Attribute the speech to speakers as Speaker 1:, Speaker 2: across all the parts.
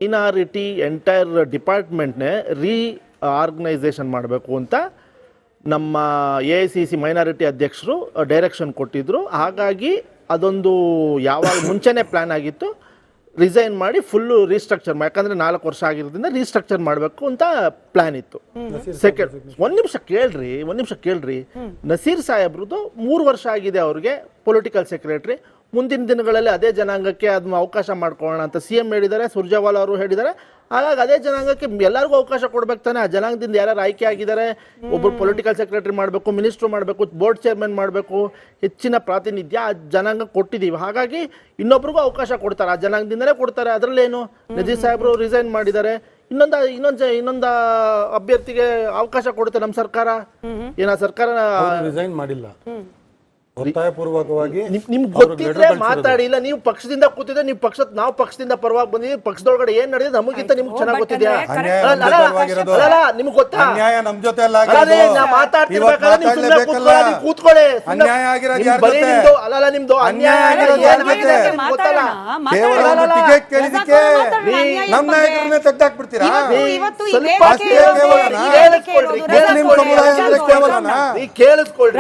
Speaker 1: Minority entire ಡಿಪಾರ್ಟ್ಮೆಂಟ್ನೇ organisation ಮಾಡಬೇಕು ಅಂತ ನಮ್ಮ AICC ಮೈನಾರಿಟಿ ಅಧ್ಯಕ್ಷರು ಡೈರೆಕ್ಷನ್ ಕೊಟ್ಟಿದ್ದರು. ಹಾಗಾಗಿ ಅದೊಂದು ಯಾವಾಗ ಮುಂಚೆನೇ ಪ್ಲ್ಯಾನ್ ಆಗಿತ್ತು, ರಿಸೈನ್ ಮಾಡಿ ಫುಲ್ಲು ರೀಸ್ಟ್ರಕ್ಚರ್, ಯಾಕಂದರೆ 4 ವರ್ಷ ಆಗಿರೋದ್ರಿಂದ ರೀಸ್ಟ್ರಕ್ಚರ್ ಮಾಡಬೇಕು ಅಂತ ಪ್ಲ್ಯಾನ್ ಇತ್ತು. ಸೆಕೆಂಡ್, ಒಂದು ನಿಮಿಷ ಕೇಳ್ರಿ. ನಸೀರ್ ಸಾಹೇಬ್ರದ್ದು 3 ವರ್ಷ ಆಗಿದೆ ಅವ್ರಿಗೆ ಪೊಲಿಟಿಕಲ್ ಸೆಕ್ರೆಟರಿ. ಮುಂದಿನ ದಿನಗಳಲ್ಲಿ ಅದೇ ಜನಾಂಗಕ್ಕೆ ಅದನ್ನ ಅವಕಾಶ ಮಾಡ್ಕೊಳ್ಳೋಣ ಅಂತ CM ಹೇಳಿದ್ದಾರೆ, ಸುರ್ಜೇವಾಲಾ ಅವರು ಹೇಳಿದ್ದಾರೆ. ಹಾಗಾಗಿ ಅದೇ ಜನಾಂಗಕ್ಕೆ ಎಲ್ಲರಿಗೂ ಅವಕಾಶ ಕೊಡ್ಬೇಕು ತಾನೆ. ಆ ಜನಾಂಗದಿಂದ ಯಾರು ಆಯ್ಕೆ ಆಗಿದ್ದಾರೆ, ಒಬ್ಬರು ಪೊಲಿಟಿಕಲ್ ಸೆಕ್ರೆಟರಿ ಮಾಡಬೇಕು, ಮಿನಿಸ್ಟ್ರು ಮಾಡಬೇಕು, ಬೋರ್ಡ್ ಚೇರ್ಮನ್ ಮಾಡಬೇಕು, ಹೆಚ್ಚಿನ ಪ್ರಾತಿನಿಧ್ಯ ಆ ಜನಾಂಗ ಕೊಟ್ಟಿದ್ದೀವಿ. ಹಾಗಾಗಿ ಇನ್ನೊಬ್ರಿಗೂ ಅವಕಾಶ ಕೊಡ್ತಾರೆ, ಆ ಜನಾಂಗದಿಂದಲೇ ಕೊಡ್ತಾರೆ. ಅದರಲ್ಲೇನು, ನಜೀರ್ ಸಾಹೇಬ್ರು ರಿಸೈನ್ ಮಾಡಿದ್ದಾರೆ, ಇನ್ನೊಂದು ಅಭ್ಯರ್ಥಿಗೆ ಅವಕಾಶ ಕೊಡುತ್ತೆ ನಮ್ಮ ಸರ್ಕಾರ. ಏನ ಸರ್ಕಾರ
Speaker 2: ರಿಸೈನ್ ಮಾಡಿಲ್ಲ, ಒತ್ತಾಯಪೂರ್ವಕವಾಗಿ
Speaker 1: ನಿಮ್ಗೆ ಗೊತ್ತಿದ್ರೆ ಮಾತಾಡಿ. ಇಲ್ಲ ನೀವು ಪಕ್ಷದಿಂದ ಕೂತಿದ್ರೆ ನಾವು ಪಕ್ಷದಿಂದ ಪರವಾಗಿ ಬಂದಿದ್ದೀವಿ, ಪಕ್ಷದೊಳಗಡೆ ಏನ್ ನಡೆದಿದೆ ನಮಗಿಂತ ನಿಮ್ಗೆ ಚೆನ್ನಾಗಿ ಗೊತ್ತಿದ್ಯಾ? ನಿಮ್ಗೆ ಗೊತ್ತಾ?
Speaker 2: ನಮ್ ಜೊತೆ
Speaker 1: ಕೂತ್ಕೊಳ್ಳಿ.
Speaker 2: ನಿಮ್ದು ಅನ್ಯಾಯ ಗೊತ್ತಲ್ಲ, ನಮ್ ನಾಯಕರನ್ನೇ ತೆಗ್ದಾಕ್ಬಿಡ್ತೀರಾ?
Speaker 1: ಕೇಳಿಸ್ಕೊಳ್ರಿ,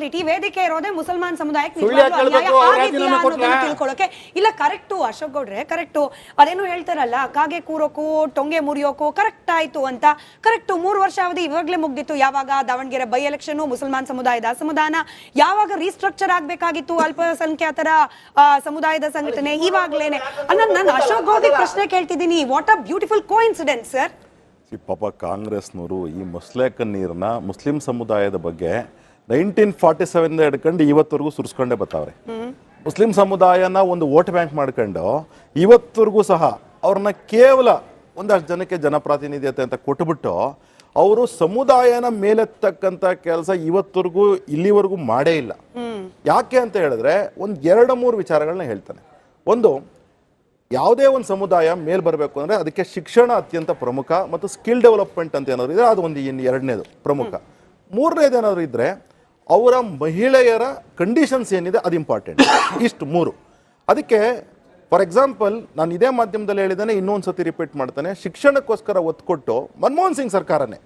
Speaker 3: ಈ ವೇದಿಕೆ ಇರೋದೇ ಮುಸಲ್ಮಾನ್ ಸಮುದಾಯಕ್ಕೆ ತಿಳ್ಕೊಳ್ಳೋಕೆ. ಇಲ್ಲ, ಕರೆಕ್ಟು ಅಶೋಕ್ ಗೌಡ್ರೆ, ಕರೆಕ್ಟು. ಅದೇನು ಹೇಳ್ತಾರಲ್ಲ, ಕಾಗೆ ಕೂರೋಕು ಟೊಂಗೆ ಮುರಿಯೋಕು ಕರೆಕ್ಟ್ ಆಯ್ತು ಅಂತ. ಕರೆಕ್ಟು, 3 ವರ್ಷ ಅವಧಿ ಇವಾಗಲೇ ಮುಗ್ದಿತ್ತು. ಯಾವಾಗ ದಾವಣಗೆರೆ ಬೈ ಎಲೆಕ್ಷನ್, ಮುಸಲ್ಮಾನ್ ಸಮುದಾಯದ ಅಸಮಾಧಾನ, ಯಾವಾಗ ರೀಸ್ಟ್ರಕ್ಚರ್ ಆಗ್ಬೇಕಾಗಿತ್ತು ಅಲ್ಪಸಂಖ್ಯಾತರ ಸಮುದಾಯದ ಸಂಘಟನೆ, ಇವಾಗ್ಲೇನೆ. ನಾನು ಅಶೋಕ್ ಗೌಡ್ರೆ ಪ್ರಶ್ನೆ ಕೇಳ್ತಿದ್ದೀನಿ, what a beautiful coincidence sir.
Speaker 4: ಪಾಪ ಕಾಂಗ್ರೆಸ್ನವರು ಈ ಮುಸ್ಲೇಕನ್ ನೀರನ್ನ ಮುಸ್ಲಿಂ ಸಮುದಾಯದ ಬಗ್ಗೆ 1947 ಹಿಡ್ಕೊಂಡು ಇವತ್ತವರೆಗೂ ಸುರಿಸ್ಕೊಂಡೇ ಬರ್ತಾವ್ರೆ. ಮುಸ್ಲಿಂ ಸಮುದಾಯನ ಒಂದು ವೋಟ್ ಬ್ಯಾಂಕ್ ಮಾಡ್ಕೊಂಡು ಇವತ್ತವರೆಗೂ ಸಹ ಅವ್ರನ್ನ ಕೇವಲ ಒಂದಷ್ಟು ಜನಕ್ಕೆ ಜನಪ್ರಾತಿನಿಧ್ಯತೆ ಅಂತ ಕೊಟ್ಬಿಟ್ಟು ಅವರು ಸಮುದಾಯನ ಮೇಲೆತ್ತಕ್ಕಂಥ ಕೆಲಸ ಇವತ್ತವರೆಗೂ ಇಲ್ಲಿವರೆಗೂ ಮಾಡೇ ಇಲ್ಲ. ಯಾಕೆ ಅಂತ ಹೇಳಿದ್ರೆ ಒಂದು 2-3 ವಿಚಾರಗಳನ್ನ ಹೇಳ್ತಾನೆ. ಒಂದು, ಯಾವುದೇ ಒಂದು ಸಮುದಾಯ ಮೇಲ್ ಬರಬೇಕು ಅಂದರೆ ಅದಕ್ಕೆ ಶಿಕ್ಷಣ ಅತ್ಯಂತ ಪ್ರಮುಖ, ಮತ್ತು ಸ್ಕಿಲ್ ಡೆವಲಪ್ಮೆಂಟ್ ಅಂತ ಏನಾದ್ರು ಇದ್ರೆ ಅದು ಒಂದು 2ನೇದು ಪ್ರಮುಖ. 3ನೇದು ಏನಾದ್ರು ಇದ್ರೆ ಅವರ ಮಹಿಳೆಯರ ಕಂಡೀಷನ್ಸ್ ಏನಿದೆ ಅದು ಇಂಪಾರ್ಟೆಂಟ್. ಇಷ್ಟು 3. ಅದಕ್ಕೆ ಫಾರ್ ಎಕ್ಸಾಂಪಲ್ ನಾನು ಇದೇ ಮಾಧ್ಯಮದಲ್ಲಿ ಹೇಳಿದ್ದೇನೆ, ಇನ್ನೊಂದು ಸತಿ ರಿಪೀಟ್ ಮಾಡ್ತಾನೆ. ಶಿಕ್ಷಣಕ್ಕೋಸ್ಕರ ಒತ್ತು ಕೊಟ್ಟು ಮನಮೋಹನ್ ಸಿಂಗ್ ಸರ್ಕಾರನೇ,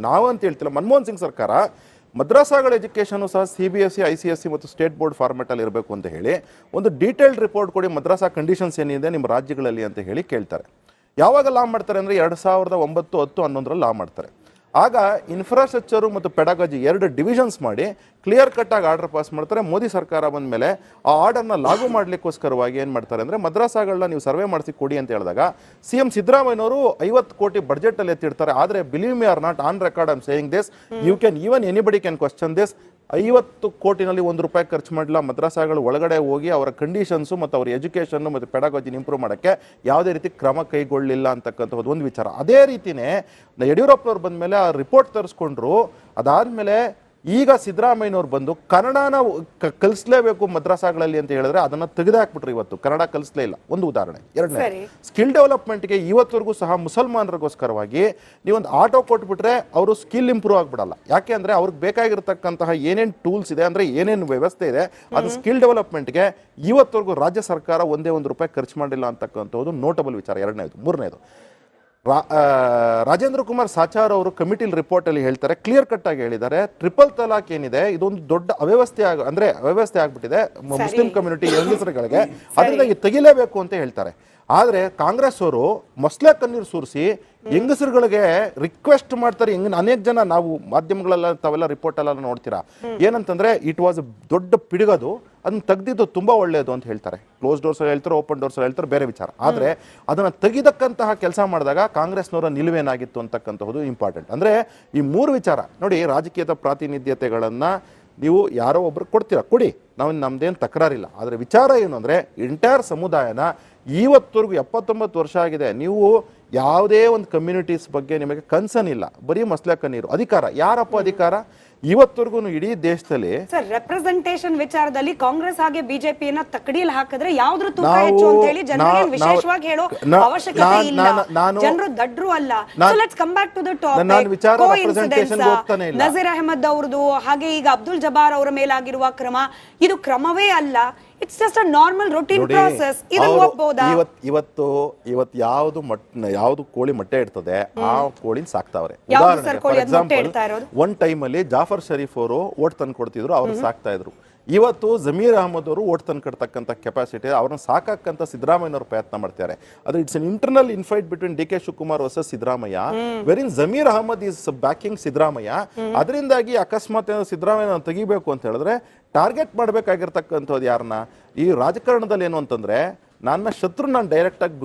Speaker 4: ನಾವು ಅಂತ ಹೇಳ್ತಿಲ್ಲ, ಮನಮೋಹನ್ ಸಿಂಗ್ ಸರ್ಕಾರ ಮದ್ರಾಸಾಗಳ ಎಜುಕೇಷನ್ ಸಹ CBSE, ICSE ಮತ್ತು ಸ್ಟೇಟ್ ಬೋರ್ಡ್ ಫಾರ್ಮೆಟಲ್ಲಿ ಇರಬೇಕು ಅಂತ ಹೇಳಿ ಒಂದು ಡೀಟೇಲ್ಡ್ ರಿಪೋರ್ಟ್ ಕೊಡಿ, ಮದ್ರಾಸಾ ಕಂಡೀಷನ್ಸ್ ಏನಿದೆ ನಿಮ್ಮ ರಾಜ್ಯಗಳಲ್ಲಿ ಅಂತ ಹೇಳಿ ಕೇಳ್ತಾರೆ. ಯಾವಾಗ ಲಾ ಮಾಡ್ತಾರೆ ಅಂದರೆ 2009, 10, 11ರಲ್ಲಿ ಲಾ ಮಾಡ್ತಾರೆ. ಆಗ ಇನ್ಫ್ರಾಸ್ಟ್ರಕ್ಚರು ಮತ್ತು ಪೆಡಾಗಜಿ 2 ಡಿವಿಷನ್ಸ್ ಮಾಡಿ ಕ್ಲಿಯರ್ ಕಟ್ಟಾಗಿ ಆರ್ಡರ್ ಪಾಸ್ ಮಾಡ್ತಾರೆ. ಮೋದಿ ಸರ್ಕಾರ ಬಂದ ಮೇಲೆ ಆ ಆರ್ಡರ್ನ ಲಾಗು ಮಾಡಲಿಕ್ಕೋಸ್ಕರವಾಗಿ ಏನು ಮಾಡ್ತಾರೆ ಅಂದರೆ, ಮದ್ರಾಸಾಗಳನ್ನ ನೀವು ಸರ್ವೆ ಮಾಡಿಸಿ ಕೊಡಿ ಅಂತ ಹೇಳಿದಾಗ CM ಸಿದ್ದರಾಮಯ್ಯನವರು 50 ಕೋಟಿ ಬಡ್ಜೆಟಲ್ಲಿ ಎತ್ತಿಡ್ತಾರೆ. ಆದರೆ believe me or not, on record I am saying this, you can even anybody can question this. 50 ಕೋಟಿನಲ್ಲಿ 1 ರೂಪಾಯಿ ಖರ್ಚು ಮಾಡಿಲ್ಲ. ಮದ್ರಾಸಾಗಳು ಒಳಗಡೆ ಹೋಗಿ ಅವರ ಕಂಡೀಷನ್ಸು ಮತ್ತು ಅವರ ಎಜುಕೇಷನ್ನು ಮತ್ತು ಪೆಡಾಗಜಿನ ಇಂಪ್ರೂವ್ ಮಾಡೋಕ್ಕೆ ಯಾವುದೇ ರೀತಿ ಕ್ರಮ ಕೈಗೊಳ್ಳಲಿಲ್ಲ ಅಂತಕ್ಕಂಥದ್ದು ಒಂದು ವಿಚಾರ. ಅದೇ ರೀತಿಯೇ ಯಡಿಯೂರಪ್ಪನವ್ರು ಬಂದ ಮೇಲೆ ಆ ರಿಪೋರ್ಟ್ ತರಿಸ್ಕೊಂಡ್ರು. ಅದಾದಮೇಲೆ ಈಗ ಸಿದ್ದರಾಮಯ್ಯನವ್ರು ಬಂದು ಕನ್ನಡನ ಕಲಿಸ್ಲೇಬೇಕು ಮದ್ರಾಸಾಗಳಲ್ಲಿ ಅಂತ ಹೇಳಿದ್ರೆ ಅದನ್ನು ತೆಗೆದುಹಾಕ್ಬಿಟ್ರು. ಇವತ್ತು ಕನ್ನಡ ಕಲಿಸ್ಲೇ ಇಲ್ಲ, ಒಂದು ಉದಾಹರಣೆ. 2ನೇ, ಸ್ಕಿಲ್ ಡೆವಲಪ್ಮೆಂಟ್ಗೆ ಇವತ್ತವರೆಗೂ ಸಹ ಮುಸಲ್ಮಾನರಿಗೋಸ್ಕರವಾಗಿ ನೀವೊಂದು ಆಟೋ ಕೊಟ್ಬಿಟ್ರೆ ಅವರು ಸ್ಕಿಲ್ ಇಂಪ್ರೂವ್ ಆಗಿಬಿಡಲ್ಲ. ಯಾಕೆ ಅಂದರೆ ಅವ್ರಿಗೆ ಬೇಕಾಗಿರ್ತಕ್ಕಂತಹ ಏನೇನು ಟೂಲ್ಸ್ ಇದೆ, ಅಂದರೆ ಏನೇನು ವ್ಯವಸ್ಥೆ ಇದೆ, ಅದು ಸ್ಕಿಲ್ ಡೆವಲಪ್ಮೆಂಟ್ಗೆ ಇವತ್ತವರೆಗೂ ರಾಜ್ಯ ಸರ್ಕಾರ ಒಂದೇ 1 ರೂಪಾಯಿ ಖರ್ಚು ಮಾಡಿಲ್ಲ ಅಂತಕ್ಕಂಥದ್ದು ನೋಟಬಲ್ ವಿಚಾರ. 2ನೇದು. 3ನೇದು, ರಾಜೇಂದ್ರ ಕುಮಾರ್ ಸಾಚಾರ್ ಅವರು ಕಮಿಟಿ ರಿಪೋರ್ಟಲ್ಲಿ ಹೇಳ್ತಾರೆ, ಕ್ಲಿಯರ್ ಕಟ್ ಆಗಿ ಹೇಳಿದ್ದಾರೆ, ಟ್ರಿಪಲ್ ತಲಾಕ್ ಏನಿದೆ ಇದೊಂದು ದೊಡ್ಡ ಅವ್ಯವಸ್ಥೆ ಆಗ್ಬಿಟ್ಟಿದೆ ಮುಸ್ಲಿಂ ಕಮ್ಯುನಿಟಿ ಹೆಂಗಸರುಗಳಿಗೆ, ಅದರಿಂದ ತೆಗಿಲೇಬೇಕು ಅಂತ ಹೇಳ್ತಾರೆ. ಆದರೆ ಕಾಂಗ್ರೆಸ್ ಅವರು ಮೊಸಳೆ ಕಣ್ಣೀರು ಸುರಿಸಿ ಹೆಂಗಸರುಗಳಿಗೆ ರಿಕ್ವೆಸ್ಟ್ ಮಾಡ್ತಾರೆ. ಅನೇಕ ಜನ ನಾವು ಮಾಧ್ಯಮಗಳೆಲ್ಲ ತಾವೆಲ್ಲ ರಿಪೋರ್ಟ್ ಎಲ್ಲ ನೋಡ್ತೀರಾ, ಏನಂತಂದ್ರೆ ಇಟ್ ವಾಸ್ ದೊಡ್ಡ ಪಿಡುಗದು, ಅದನ್ನ ತೆಗೆದಿದ್ದು ತುಂಬಾ ಒಳ್ಳೆಯದು ಅಂತ ಹೇಳ್ತಾರೆ. ಕ್ಲೋಸ್ ಡೋರ್ಸ್ ಹೇಳ್ತಾರೆ, ಓಪನ್ ಡೋರ್ಸ್ ಹೇಳ್ತಾರೆ, ಬೇರೆ ವಿಚಾರ. ಆದರೆ ಅದನ್ನ ತೆಗೆದಕ್ಕಂತಹ ಕೆಲಸ ಮಾಡಿದಾಗ ಕಾಂಗ್ರೆಸ್ನವರ ನಿಲುವೇನಾಗಿತ್ತು ಅಂತಕ್ಕಂಥದ್ದು ಇಂಪಾರ್ಟೆಂಟ್. ಅಂದ್ರೆ ಈ 3 ವಿಚಾರ ನೋಡಿ. ರಾಜಕೀಯದ ಪ್ರಾತಿನಿಧ್ಯತೆಗಳನ್ನ ನೀವು ಯಾರೋ ಒಬ್ರು ಕೊಡ್ತೀರಾ, ಕೊಡಿ, ನಮ್ದೇನು ತಕರಾರಿಲ್ಲ. ಆದರೆ ವಿಚಾರ ಏನು ಅಂದರೆ, ಎಂಟೈರ್ ಸಮುದಾಯನ ಇವತ್ತವರೆಗೂ 79 ವರ್ಷ ಆಗಿದೆ, ನೀವು ಯಾವುದೇ ಒಂದು ಕಮ್ಯುನಿಟೀಸ್ ಬಗ್ಗೆ ನಿಮಗೆ ಕನ್ಸರ್ನ್ ಇಲ್ಲ. ಬರೀ ಮಸ್ಲೆಕ ನೀರು ಅಧಿಕಾರ. ಯಾರಪ್ಪ ಅಧಿಕಾರ? ಇವತ್ತವರೆಗೂ ಇಡೀ ದೇಶದಲ್ಲಿ
Speaker 3: ಸರ್ ರೆಪ್ರೆಸೆಂಟೇಷನ್ ವಿಚಾರದಲ್ಲಿ ಕಾಂಗ್ರೆಸ್ ಹಾಗೆ ಬಿಜೆಪಿಯನ್ನ ತಕಡಿಯಲ್ಲಿ ಹಾಕಿದ್ರೆ ಯಾವ್ದ್ರ ತೂಕ ಹೆಚ್ಚು ಅಂತ ಹೇಳಿ ಜನರಿಗೆ ವಿಶೇಷವಾಗಿ ಹೇಳೋ ಅವಶ್ಯಕತೆ ಇಲ್ಲ. ಜನರು ದಡ್ರು ಅಲ್ಲ. So let's come back to the topic. Nazeer Ahmed ಅವ್ರದ್ದು ಹಾಗೆ ಈಗ ಅಬ್ದುಲ್ ಜಬ್ಬಾರ್ ಅವರ ಮೇಲಾಗಿರುವ ಕ್ರಮ, ಇದು ಕ್ರಮವೇ ಅಲ್ಲ. It's just a normal routine
Speaker 4: ನೋಡಿ,
Speaker 3: ಪ್ರಾಸೆಸ್. ಇದನ್ನ
Speaker 4: ಅವ್ರು
Speaker 3: ಒಪ್ಪಬಹುದಾ?
Speaker 4: ಇವತ್ತು ಯಾವ್ದು ಕೋಳಿ ಮೊಟ್ಟೆ ಇಡ್ತದೆ ಆ ಕೋಳಿನ ಸಾಕ್ತಾವ್ರೆ.
Speaker 3: ಯಾವ್ದು ಸರ್
Speaker 4: ಉದಾಹರಣೆಗೆ
Speaker 3: ಕೋಳಿ
Speaker 4: ಫಾರ್
Speaker 3: ಅದು ಮೊಟ್ಟೆ
Speaker 4: ಎಕ್ಸಾಂಪಲ್
Speaker 3: ಇಡ್ತಾ ಇರೋದು?
Speaker 4: ಒನ್ ಟೈಮ್ ಅಲ್ಲಿ ಜಾಫರ್ ಶರೀಫ್ ಅವರು ಓಟ್ ತಂದು ಕೊಡ್ತಿದ್ರು, ಅವ್ರು ಸಾಕ್ತಾ ಇದ್ರು. ಇವತ್ತು ಜಮೀರ್ ಅಹಮದ್ ಅವರು ಓಟ್ ತಂದು ಕೊಡ್ತಕ್ಕಂಥ ಕೆಪಾಸಿಟಿ, ಅವ್ರನ್ನ ಸಾಕಕ್ಕಂತ ಸಿದ್ದರಾಮಯ್ಯನವರು ಪ್ರಯತ್ನ ಮಾಡ್ತಾರೆ. ಅದು it's an internal infight between D K Shivakumar versus Siddaramaiah, ವೆರಿನ್ ಜಮೀರ್ ಅಹಮದ್ ಈಸ್ ಬ್ಯಾಕಿಂಗ್ ಸಿದ್ದರಾಮಯ್ಯ. ಅದರಿಂದಾಗಿ ಅಕಸ್ಮಾತ್ ಸಿದ್ದರಾಮಯ್ಯ ತೆಗಿಬೇಕು ಅಂತ ಹೇಳಿದ್ರೆ ಟಾರ್ಗೆಟ್ ಮಾಡಬೇಕಾಗಿರ್ತಕ್ಕಂಥದ್ದು ಯಾರನ್ನ? ಈ ರಾಜಕಾರಣದಲ್ಲಿ ಏನು ಅಂತಂದ್ರೆ, ನನ್ನ ಶತ್ರು ನಾನು ಡೈರೆಕ್ಟ್ ಆಗಿ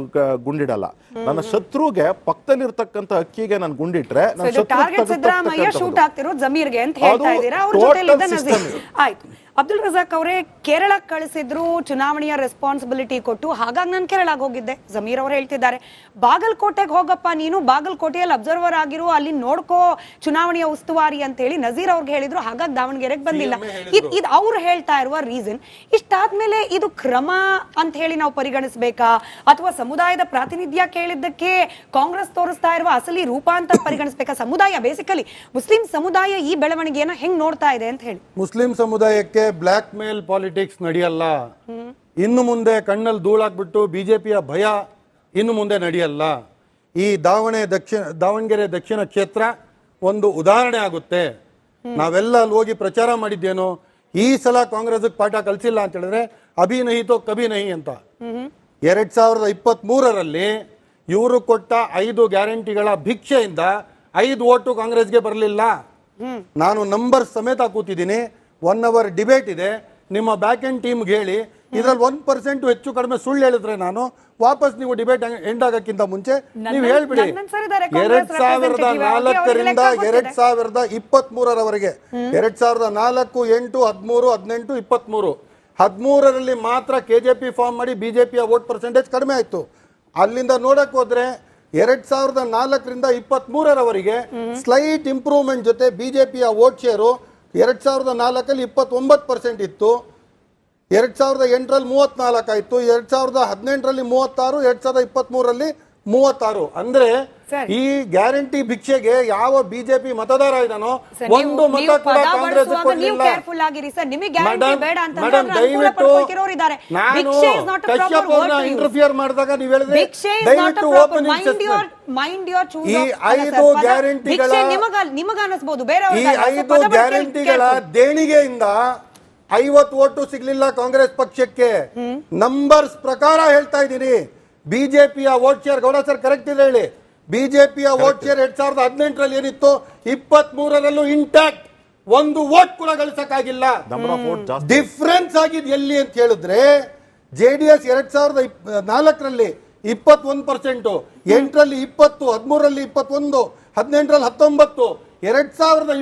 Speaker 4: ಗುಂಡಿಡಲ್ಲ, ನನ್ನ ಶತ್ರುಗೆ ಪಕ್ಕದಲ್ಲಿರ್ತಕ್ಕಂಥ ಅಕ್ಕಿಗೆ ನಾನು ಗುಂಡಿಟ್ರೆ ನನ್ನ ಶತ್ರು
Speaker 3: ಟಾರ್ಗೆಟ್ ಸಿದ್ದರಾಮಯ್ಯ ಶೂಟ್ ಆಗ್ತಿರೋದು ಜಮೀರ್ಗೆ ಅಂತ ಹೇಳ್ತಾ ಇದ್ದೀರಾ. ಅವ್ರ ಜೊತೆ ನಜೀರ್. ಆಯ್ತು, ಅಬ್ದುಲ್ ರಜಾಕ್ ಅವರೇ, ಕೇರಳ ಕಳಿಸಿದ್ರು, ಚುನಾವಣೆಯ ರೆಸ್ಪಾನ್ಸಿಬಿಲಿಟಿ ಕೊಟ್ಟು, ಹಾಗಾಗಿ ನಾನು ಕೇರಳಕ್ಕೆ ಹೋಗಿದ್ದೆ. ಜಮೀರ್ ಅವರು ಹೇಳ್ತಿದ್ದಾರೆ, ಬಾಗಲಕೋಟೆಗೆ ಹೋಗಪ್ಪ ನೀನು, ಬಾಗಲಕೋಟೆಯಲ್ಲಿ ಅಬ್ಸರ್ವರ್ ಆಗಿರು, ಅಲ್ಲಿ ನೋಡ್ಕೋ ಚುನಾವಣೆಯ ಉಸ್ತುವಾರಿ ಅಂತ ಹೇಳಿ ನಜೀರ್ ಅವ್ರಿಗೆ ಹೇಳಿದ್ರು. ಹಾಗಾಗಿ ದಾವಣಗೆರೆಗೆ ಬಂದಿಲ್ಲ. ಇದು ಅವ್ರು ಹೇಳ್ತಾ ಇರುವ ರೀಸನ್. ಇಷ್ಟಾದ್ಮೇಲೆ ಇದು ಕ್ರಮ ಅಂತ ಹೇಳಿ ನಾವು ಪರಿಗಣಿಸಬೇಕಾ, ಅಥವಾ ಸಮುದಾಯದ ಪ್ರಾತಿನಿಧ್ಯ ಕೇಳಿದ್ದಕ್ಕೆ ಕಾಂಗ್ರೆಸ್ ತೋರಿಸ್ತಾ ಇರುವ ಅಸಲಿ ರೂಪ ಅಂತ ಪರಿಗಣಿಸಬೇಕಾ? ಸಮುದಾಯ ಬೇಸಿಕಲಿ ಮುಸ್ಲಿಂ ಸಮುದಾಯ ಈ ಬೆಳವಣಿಗೆಯನ್ನ ಹೆಂಗ್ ನೋಡ್ತಾ ಇದೆ ಅಂತ ಹೇಳಿ.
Speaker 2: ಮುಸ್ಲಿಂ ಸಮುದಾಯಕ್ಕೆ ಬ್ಲ್ಯಾಕ್ ಮೇಲ್ ಪಾಲಿಟಿಕ್ಸ್ ನಡೆಯಲ್ಲ. ಇನ್ನು ಮುಂದೆ ಕಣ್ಣಲ್ಲಿ ಧೂಳಾಕ್ಬಿಟ್ಟು ಬಿಜೆಪಿಯ ಭಯ ಇನ್ನು ಮುಂದೆ ನಡೆಯಲ್ಲ. ಈ ದಾವಣಗೆರೆ ದಕ್ಷಿಣ ಕ್ಷೇತ್ರ ಒಂದು ಉದಾಹರಣೆ ಆಗುತ್ತೆ. ನಾವೆಲ್ಲ ಅಲ್ಲಿ ಹೋಗಿ ಪ್ರಚಾರ ಮಾಡಿದ್ದೇನೋ, ಈ ಸಲ ಕಾಂಗ್ರೆಸ್ ಪಾಠ ಕಲಿಸಿಲ್ಲ ಅಂತ ಹೇಳಿದ್ರೆ ಅಭಿ ನಹಿ ತೋ ಕಭಿ ನಹಿ ಅಂತ. 2023ರಲ್ಲಿ ಇವರು ಕೊಟ್ಟ 5 ಗ್ಯಾರಂಟಿಗಳ ಭಿಕ್ಷೆಯಿಂದ 5 ಓಟು ಕಾಂಗ್ರೆಸ್ಗೆ ಬರಲಿಲ್ಲ. ನಾನು ನಂಬರ್ ಸಮೇತ ಕೂತಿದ್ದೀನಿ. 1 ಅವರ್ ಡಿಬೇಟ್ ಇದೆ. ನಿಮ್ಮ ಬ್ಯಾಕ್ ಎಂಡ್ ಟೀಮ್ಗೆ ಹೇಳಿ, ಇದ್ರಲ್ಲಿ 1% ಹೆಚ್ಚು ಕಡಿಮೆ ಸುಳ್ಳು ಹೇಳಿದ್ರೆ ನಾನು ವಾಪಸ್ ನೀವು ಡಿಬೇಟ್ ಎಂಡ್ ಆಗಕ್ಕಿಂತ ಮುಂಚೆ ನೀವು ಹೇಳ್ಬಿಡಿ. 2004ರಿಂದ 2023ರವರೆಗೆ 2004, 8, 13, 18, 23 13ರಲ್ಲಿ ಮಾತ್ರ ಕೆಜೆಪಿ ಫಾರ್ಮ್ ಮಾಡಿ ಬಿಜೆಪಿಯ ವೋಟ್ ಪರ್ಸೆಂಟೇಜ್ ಕಡಿಮೆ ಆಯ್ತು. ಅಲ್ಲಿಂದ ನೋಡಕ್ ಹೋದ್ರೆ 2004ರಿಂದ 23ರವರೆಗೆ ಸ್ಲೈಟ್ ಇಂಪ್ರೂವ್ಮೆಂಟ್ ಜೊತೆ ಬಿಜೆಪಿಯ ವೋಟ್ ಶೇರು 2004ಅಲ್ಲಿ 29% ಇತ್ತು, 2008ರಲ್ಲಿ 34 ಆಯ್ತು, 2018ರಲ್ಲಿ 36, 2023ರಲ್ಲಿ 36. ಅಂದ್ರೆ ಈ ಗ್ಯಾರಂಟಿ ಭಿಕ್ಷೆಗೆ ಯಾವ ಬಿಜೆಪಿ ಮತದಾರ ಇದ್ದಾನೋ ಒಂದು ಮತ ಕೂಡ ಕಾಂಗ್ರೆಸ್ ಕೊಡಲಿಲ್ಲ. ಮೇಡಮ್ ದಯವಿಟ್ಟು ನಾನು ಕಶ್ಯಪ್ ಅವ್ರನ್ನ ಇಂಟರ್ಫಿಯರ್ ಮಾಡಿದಾಗ ನೀವು ಹೇಳಿದ್ರೆ ದಯವಿಟ್ಟು ಓಪನ್ ಈ 5 ಗ್ಯಾರಂಟಿಗಳ ಈ 5 ಗ್ಯಾರಂಟಿಗಳ ದೇಣಿಗೆಯಿಂದ 50 ಓಟು ಸಿಗ್ಲಿಲ್ಲ ಕಾಂಗ್ರೆಸ್ ಪಕ್ಷಕ್ಕೆ. ನಂಬರ್ಸ್ ಪ್ರಕಾರ ಹೇಳ್ತಾ ಇದ್ದೀನಿ. ಬಿಜೆಪಿಯ vote share, Gowda sir correct ಇದೆ ಹೇಳಿ, ಬಿಜೆಪಿಯ ವೋಟ್ ಶೇರ್ 2018ರಲ್ಲಿ ಏನಿತ್ತು 23ರಲ್ಲೂ ಇಂಟ್ಯಾಕ್ಟ್, 1 ವೋಟ್ ಕೂಡ ಗಳಿಸಕ್ಕಾಗಿಲ್ಲ. ಡಿಫರೆನ್ಸ್ ಆಗಿದ್ ಎಲ್ಲಿ ಅಂತ ಹೇಳಿದ್ರೆ ಜೆಡಿಎಸ್ 2004ರಲ್ಲಿ 21%, 8ರಲ್ಲಿ 20, 13ರಲ್ಲಿ 21, 18ರಲ್ಲಿ 19,